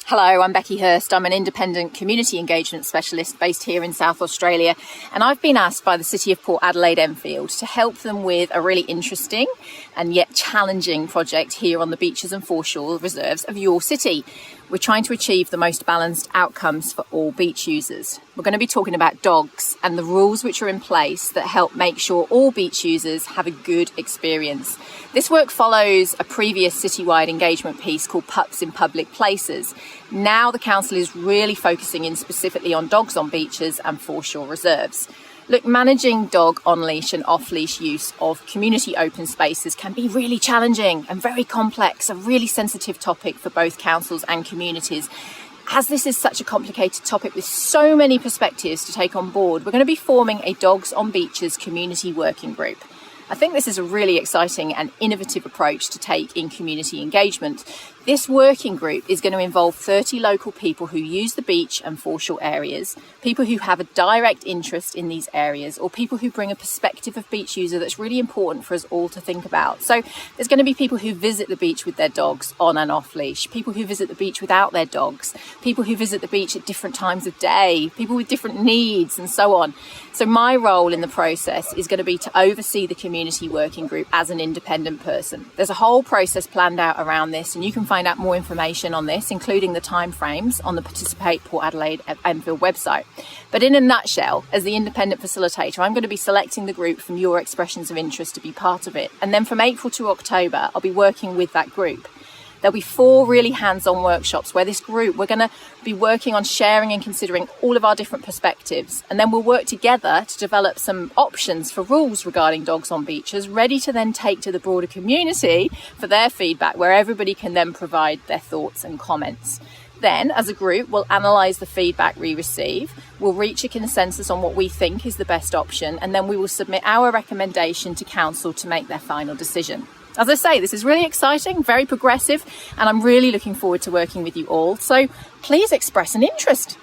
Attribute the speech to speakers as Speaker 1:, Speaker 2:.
Speaker 1: Hello, I'm Becky Hurst. I'm an independent community engagement specialist based here in South Australia, and I've been asked by the City of Port Adelaide Enfield to help them with a really interesting and yet challenging project here on the beaches and foreshore reserves of your city. We're trying to achieve the most balanced outcomes for all beach users. We're going to be talking about dogs and the rules which are in place that help make sure all beach users have a good experience. This work follows a previous citywide engagement piece called Pups in Public Places. Now the council is really focusing in specifically on dogs on beaches and foreshore reserves. Look, managing dog on-leash and off-leash use of community open spaces can be really challenging and very complex, a really sensitive topic for both councils and communities. As this is such a complicated topic with so many perspectives to take on board, we're going to be forming a Dogs on Beaches community working group. I think this is a really exciting and innovative approach to take in community engagement. This working group is going to involve 30 local people who use the beach and foreshore areas, people who have a direct interest in these areas, or people who bring a perspective of beach user that's really important for us all to think about. So there's going to be people who visit the beach with their dogs on and off leash, people who visit the beach without their dogs, people who visit the beach at different times of day, people with different needs, and so on. So my role in the process is going to be to oversee the community working group as an independent person. There's a whole process planned out around this, and you can find out more information on this, including the timeframes, on the Participate Port Adelaide Enfield website. But in a nutshell, as the independent facilitator, I'm going to be selecting the group from your expressions of interest to be part of it. And then from April to October, I'll be working with that group. There'll be 4 really hands-on workshops where this group, we're going to be working on sharing and considering all of our different perspectives. And then we'll work together to develop some options for rules regarding dogs on beaches, ready to then take to the broader community for their feedback, where everybody can then provide their thoughts and comments. Then, as a group, we'll analyse the feedback we receive, we'll reach a consensus on what we think is the best option, and then we will submit our recommendation to council to make their final decision. As I say, this is really exciting, very progressive, and I'm really looking forward to working with you all. So please express an interest.